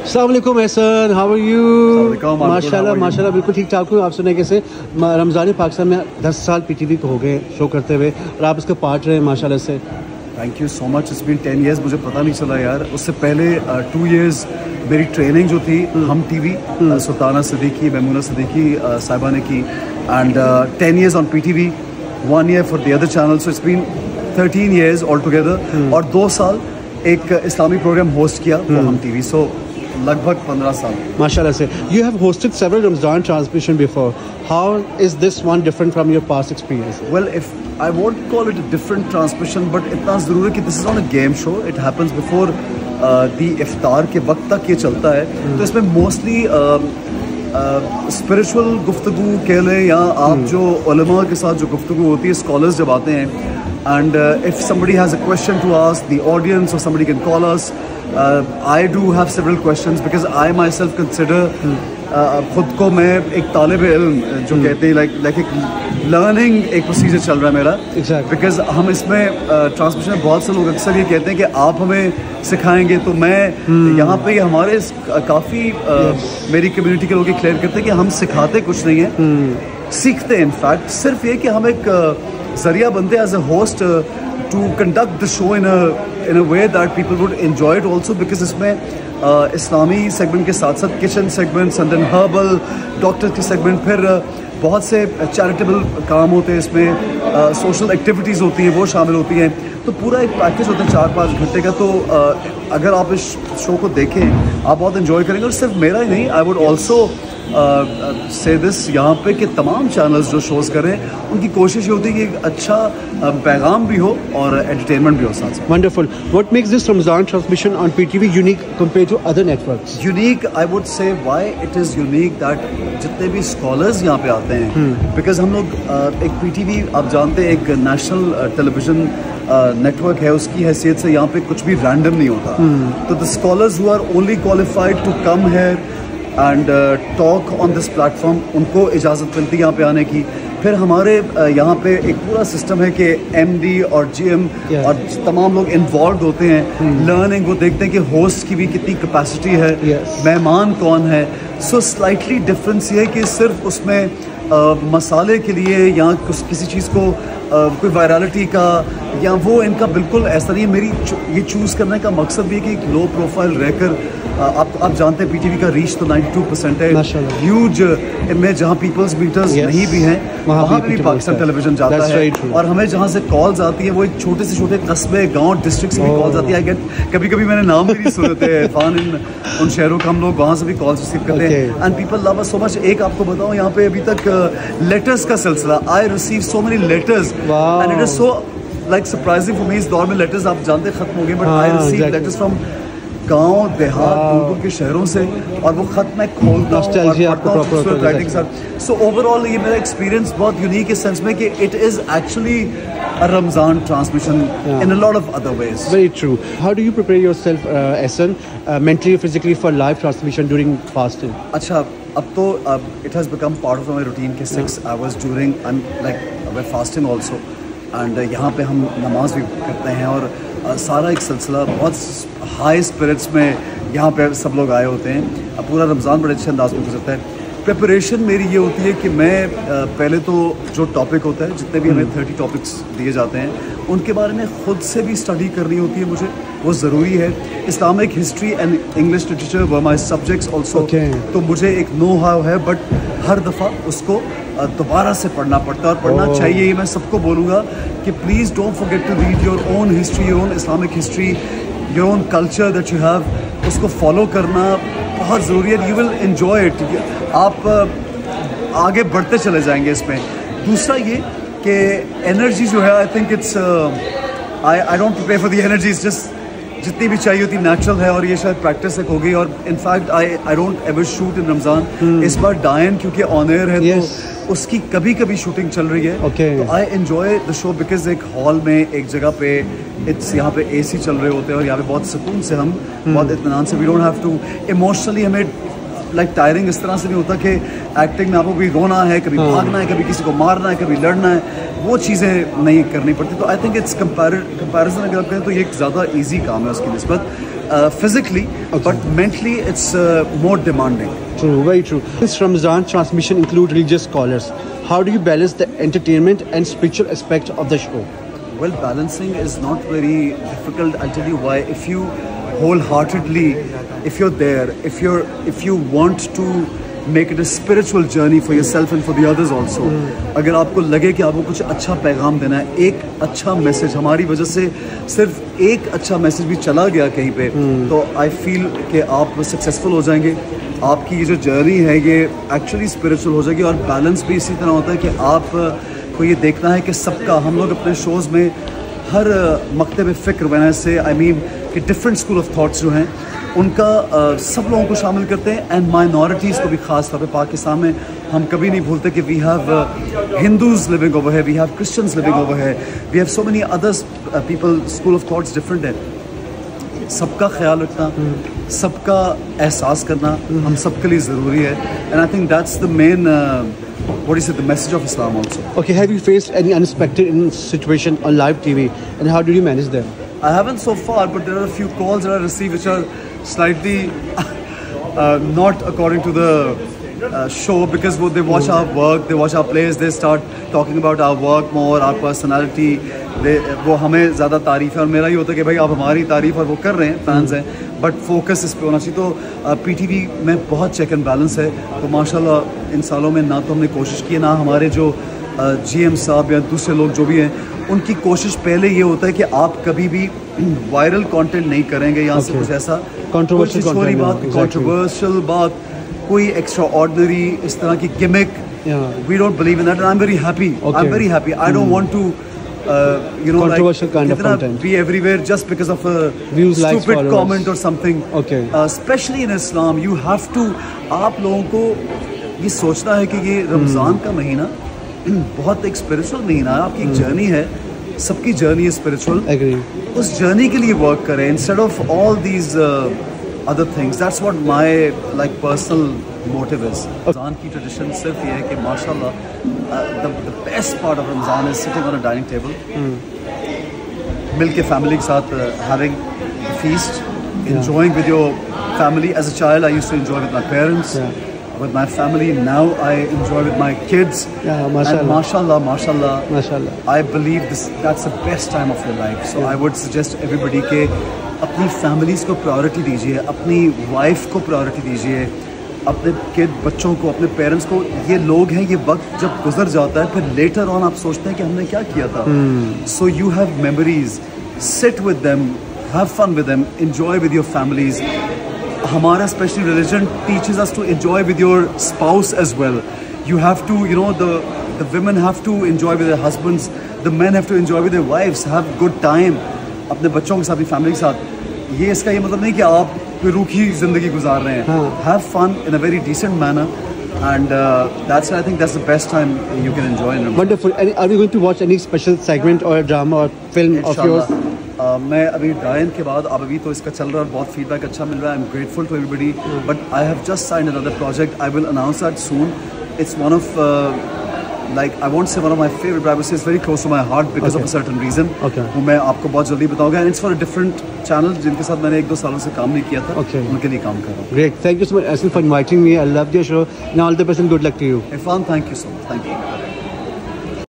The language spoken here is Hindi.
अस्सलाम वालेकुम एहसन, हाउ आर यू? माशाल्लाह बिल्कुल ठीक ठाक हूँ। आप सुने कैसे? रमज़ान पाकिस्तान में 10 साल पीटीवी को हो गए शो करते हुए और आप इसके पार्ट रहे माशाल्लाह से। Thank you so much. It's been 10 years, मुझे पता नहीं चला यार। उससे पहले 2 years मेरी ट्रेनिंग जो थी हम टीवी, सुल्ताना सिद्दीकी, मैमूना सिद्दीकी साहिबा ने की, and 10 years on PTV, 1 year for the other channel, so it's been 13 years all together. और 2 साल एक इस्लामी प्रोग्राम होस्ट किया वो हम टीवी, सो लगभग 15 साल माशाल्लाह से। You have hosted several Ramzan transmission before, how is this one different from your past experience? Well, if I won't call it a different transmission, but इतना ज़रूर है कि this is not a game show. It happens before the इफ्तार के वक्त तक ये चलता है। तो इसमें mostly spiritual गुफ्तगू कह लें, या आप जो उलमा के साथ जो गुफ्तगू होती है, scholars जब आते हैं, and if somebody has a question to ask the audience or somebody can call us, I do have several questions because I myself consider खुद को मैं एक तालिब इल्म जो कहते हैं, लाइक एक लर्निंग एक प्रोसीजर चल रहा है मेरा। बिकॉज हम इसमें ट्रांसमिशन में बहुत से लोग अक्सर ये कहते हैं कि आप हमें सिखाएंगे, तो मैं यहाँ पे हमारे काफ़ी मेरी कम्युनिटी के लोग क्लियर करते हैं कि हम सिखाते कुछ नहीं है, सीखते हैं। इनफैक्ट सिर्फ ये कि हम एक जरिया बनते हैं as a host to conduct the show in a way that people would enjoy it also, because इसमें इस्लामी सेगमेंट के साथ साथ kitchen segments and then herbal doctor के सेगमेंट, फिर बहुत से चैरिटेबल काम होते हैं इसमें, सोशल एक्टिविटीज़ होती हैं वो शामिल होती हैं। तो पूरा एक पैकेज होता है 4-5 घंटे का। तो अगर आप इस शो को देखें आप बहुत इन्जॉय करेंगे। और सिर्फ मेरा ही नहीं, I would also say this यहाँ पे कि तमाम चैनल्स जो शोज़ कर रहे हैं उनकी कोशिश ये होती है कि एक अच्छा पैगाम भी हो और एंटरटेनमेंट भी हो साथ साथ। Wonderful. What makes this Ramzan transmission on PTV unique compared to other networks? Unique, I would say why it is unique that जितने भी स्कॉलर्स यहाँ पे आते हैं, बिकॉज हम लोग एक पीटीवी आप जानते हैं एक नेशनल टेलीविजन नेटवर्क है, उसकी हैसियत से यहाँ पे कुछ भी रैंडम नहीं होता। तो the scholars who are only qualified to come here and talk on this platform, उनको इजाज़त मिलती है यहाँ पे आने की। फिर हमारे यहाँ पे एक पूरा सिस्टम है कि एमडी और जीएम और तमाम लोग इन्वॉल्व होते हैं लर्निंग, वो देखते हैं कि होस्ट की भी कितनी कैपेसिटी है, मेहमान कौन है। सो स्लाइटली डिफरेंस ये है कि सिर्फ उसमें मसाले के लिए या किसी चीज़ को कोई वायरलिटी का या वो इनका बिल्कुल ऐसा नहीं है। मेरी ये चूज़ करने का मकसद भी है कि एक लो प्रोफाइल रहकर आप जानते हैं पीटीवी का रीच तो 92% है, ह्यूज इनमें जहाँ पीपल्स मीटर्स नहीं भी हैं वहाँ पे भी पाकिस्तान टेलीविजन जाता है। और हमें जहाँ से कॉल्स आती हैं वो एक छोटे से छोटे कस्बे, गांव, डिस्ट्रिक्ट से भी कॉल्स आती है। कभी कभी मैंने नाम भी नहीं सुने थे इरफान, उन शहरों का हम लोग वहाँ से भी कॉल्स रिसीव करते हैं। And people love us so much. एक आपको बताऊँ, यहाँ पे अभी तक लेटर्स का सिलसिला, I receive so many letters and it is so like surprising for me. इस दौर में लेटर्स आप जानते खत्म हो गए, but I receive letters from गांव, देहात, दूर के शहरों से, और वो खत मैं खोलता हूँ। सो ओवरऑल ये मेरा एक्सपीरियंस बहुत यूनिक इस सेंस में कि it is actually a Ramzan transmission in a lot of other ways. Very true. How do you prepare yourself, Ehsan, mentally or physically for live transmission during fasting? अच्छा, अब तो it has become part of my routine कि 6 hours during like we're fasting also, and यहाँ पे हम नमाज भी करते हैं और सारा एक सिलसिला बहुत हाई स्पिरिट्स में यहाँ पे सब लोग आए होते हैं। अब पूरा रमज़ान बड़े अच्छे अंदाज में गुजरता है। प्रिपरेशन मेरी ये होती है कि मैं पहले तो जो टॉपिक होता है, जितने भी हमें 30 टॉपिक्स दिए जाते हैं, उनके बारे में ख़ुद से भी स्टडी करनी होती है मुझे, वो ज़रूरी है। Islamic history and English literature were my subjects also, तो मुझे एक नो हाउ है, बट हर दफ़ा उसको दोबारा से पढ़ना पड़ता है और पढ़ना चाहिए। ये मैं सबको बोलूँगा कि please don't forget to read your own history, your own Islamic history, your own culture that you have, उसको फॉलो करना बहुत ज़रूरी है। यू विल एन्जॉय इट, आप आगे बढ़ते चले जाएंगे इसमें। दूसरा ये कि एनर्जी जो है, I think it's I don't prepare for the energy, it's just जितनी भी चाहिए होती नेचुरल है, और ये शायद प्रैक्टिस एक हो गई। और in fact I don't ever shoot in Ramzan. इस बार डायन क्योंकि ऑन एयर है, तो उसकी कभी कभी शूटिंग चल रही है। तो I enjoy the show because एक हॉल में एक जगह पे इट्स यहाँ पे AC चल रहे होते हैं और यहाँ पे बहुत सुकून से हम बहुत इत्मीनान से, we don't have to emotionally हमें लाइक टायरिंग इस तरह से नहीं होता कि एक्टिंग में आपको कभी रोना है, कभी भागना है, कभी किसी को मारना है, कभी लड़ना है, वो चीज़ें नहीं करनी पड़ती। तो आई थिंक इट्स कंपैरिजन अगर आप करें तो ये एक ज़्यादा ईजी काम है उसकी निस्बत physically, but mentally it's more demanding. True, very true. This Ramzan transmission include religious scholars. How do you balance the entertainment and spiritual aspect of the show? Well, balancing is not very difficult. I'll tell you why. If you wholeheartedly, if you're there, if you want to make it a spiritual journey for yourself and for the others also, अगर आपको लगे कि आपको कुछ अच्छा पैगाम देना है, एक अच्छा मैसेज, हमारी वजह से सिर्फ एक अच्छा मैसेज भी चला गया कहीं पे, तो आई फील कि आप सक्सेसफुल हो जाएंगे। आपकी ये जो जर्नी है ये एक्चुअली स्पिरिचुअल हो जाएगी। और बैलेंस भी इसी तरह होता है कि आप को ये देखना है कि सबका, हम लोग अपने शोज़ में हर मकतब फ़िक्र बना से आई मीन कि डिफरेंट स्कूल ऑफ थाट्स जो हैं उनका सब लोगों को शामिल करते हैं, एंड माइनॉरिटीज़ को भी ख़ास तौर पे पाकिस्तान में हम कभी नहीं भूलते कि we have Hindus living over है, we have Christians living over है, we have so many others people, school of thoughts different है। सबका ख्याल रखना, सबका एहसास करना हम सबके लिए ज़रूरी है, and I think that's the main what is it, the message of Islam also. Okay, have you faced any unexpected situation on live TV, and how did you manage them? I haven't so far, but there are a few calls that I received which are slightly not according to the show, because they watch our work, they watch our plays, they start talking about our work more, our personality, वो हमें ज़्यादा तारीफ़ है, और मेरा ये होता है कि भाई आप हमारी तारीफ़ और वो कर रहे हैं, फैंस हैं, बट फोकस इस पे होना चाहिए। तो पीटीवी में बहुत चेक एंड बैलेंस है, तो माशाल्लाह इन सालों में ना तो हमने कोशिश की, ना हमारे जो जीएम साहब या दूसरे लोग जो भी हैं उनकी कोशिश पहले ये होता है कि आप कभी भी वायरल कंटेंट नहीं करेंगे, यहाँ से कुछ ऐसा छोटी बात, कंट्रोवर्शियल बात, कोई एक्स्ट्रा ऑर्डिनरी इस तरह की gimmick, we don't believe in that, and I am very happy, I am very happy. I don't want to you know, controversial kind of content, be everywhere just because of a views, stupid likes, comment or something. Okay. Especially in Islam, you have to, आप लोगों को ये सोचना है कि ये रमज़ान का महीना बहुत एक स्पिरिचुअल महीना है, आपकी एक जर्नी है, सबकी जर्नी है स्पिरिचुअल, उस जर्नी के लिए वर्क करें instead of all these other things. That's what my like personal motive is. Ramzan की tradition सिर्फ ये है कि माशाल्लाह the best part of Ramzan is sitting on a dining table, मिल के family के साथ having a feast, enjoying with your family. As a child I used to enjoy with my parents, with my family. Now I enjoy with my kids. And mashallah, I believe that's the best time of your life. So I would suggest everybody के अपनी फैमिलीज़ को प्रायोरिटी दीजिए, अपनी वाइफ को प्रायोरिटी दीजिए, अपने किड बच्चों को, अपने पेरेंट्स को। ये लोग हैं, ये वक्त जब गुजर जाता है फिर लेटर ऑन आप सोचते हैं कि हमने क्या किया था। So you have memories, sit with them, have fun with them, enjoy with your families. हमारा specially religion teaches us to enjoy with your spouse as well. You have to, you know, the women have to enjoy with their husbands, the men have to enjoy with their wives, have good time अपने बच्चों के साथ, अपनी फैमिली के साथ। ये इसका ये मतलब नहीं कि आप कोई रूखी ज़िंदगी गुजार रहे हैं। Have fun in a very decent manner, and that's, I think that's the best time you can enjoy in Ramadan. Wonderful. Are we going to watch any special segment or drama or film of yours? मैं अभी डायन के बाद, अब अभी तो इसका चल रहा है, बहुत फीडबैक अच्छा मिल रहा है। I am grateful to everybody, but I have just signed another project. I will announce that soon. It's one of like I won't say one of my favorite, but I would say it's very close to my heart because of a certain reason. वो मैं आपको बहुत जल्दी बताऊंगा, and it's for a different channel जिनके साथ मैंने 1-2 सालों से काम नहीं किया था, उनके लिए काम कर रहा हूँ। Great, thank you so much Asil for inviting me. I loved your show. Now all the best and good luck to you. Irfan, thank you so much. Thank you.